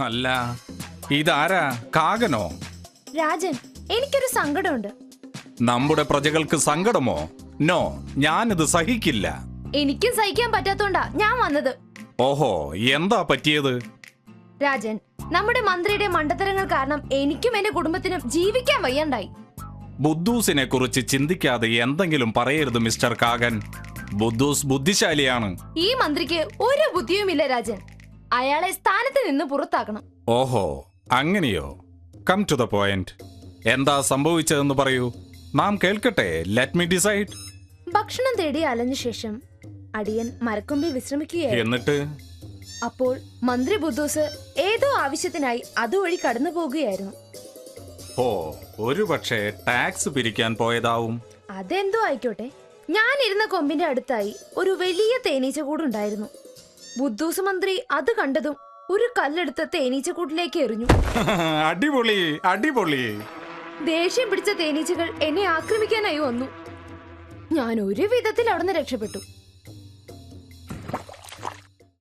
അല്ല, ഇതാരാ? കാകനോ? രാജൻ, എനിക്കൊരു സങ്കടമുണ്ട്. നമ്മുടെ പ്രജകൾക്ക് സങ്കടമോ? നോ, ഞാനിത് സഹിക്കില്ല. എനിക്കും സഹിക്കാൻ പറ്റാത്തോണ്ടാ ഞാൻ വന്നത്. ഓഹോ, എന്താ പറ്റിയത്? രാജൻ, നമ്മുടെ മന്ത്രിയുടെ മണ്ടത്തരങ്ങൾ കാരണം എനിക്കും എന്റെ കുടുംബത്തിനും ജീവിക്കാൻ വയ്യണ്ടായി. ബുദ്ധൂസിനെ കുറിച്ച് ചിന്തിക്കാതെ എന്തെങ്കിലും പറയരുത് മിസ്റ്റർ കാകൻ. ബുദ്ധൂസ് ബുദ്ധിശാലിയാണ്. ഈ മന്ത്രിക്ക് ഒരു ബുദ്ധിയുമില്ല രാജൻ. അയാളെ സ്ഥാനത്ത് നിന്ന് പുറത്താക്കണം. ഓഹോ, അങ്ങനെയോ? Come to the point. എന്താ സംഭവിച്ചതെന്ന് പറയൂ, നാം കേൾക്കട്ടെ. Let me decide. ഭക്ഷണം തേടി അലഞ്ഞ ശേഷം അടിയൻ മരക്കൊമ്പിൽ വിശ്രമിക്കുകയായിരുന്നു. എന്നിട്ട് അപ്പോൾ മന്ത്രി ബുദ്ധൂസ് ഏതോ ആവശ്യത്തിനായി അതുവഴി കടന്നു പോകുകയായിരുന്നു. ഓ, ഒരു പക്ഷേ ടാക്സ് പിരിക്കാൻ പോയതാവും. അതെന്തോ ആയിക്കോട്ടെ, ഞാൻ ഇരുന്ന കൊമ്പിന്റെ അടുത്തായി ഒരു വലിയ തേനീച്ച കൂടുണ്ടായിരുന്നു. ബുദ്ധൂസ് മന്ത്രി അത് കണ്ടതും ഒരു കല്ലെടുത്ത് തേനീച്ചക്കൂട്ടിലേക്ക് എറിഞ്ഞു. അടിപൊളി, അടിപൊളി. ദേഷ്യം പിടിച്ച തേനീച്ചകൾ എന്നെ ആക്രമിക്കാനായി വന്നു. ഞാൻ ഒരു വിധത്തിൽ അവിടുന്ന് രക്ഷപ്പെട്ടു.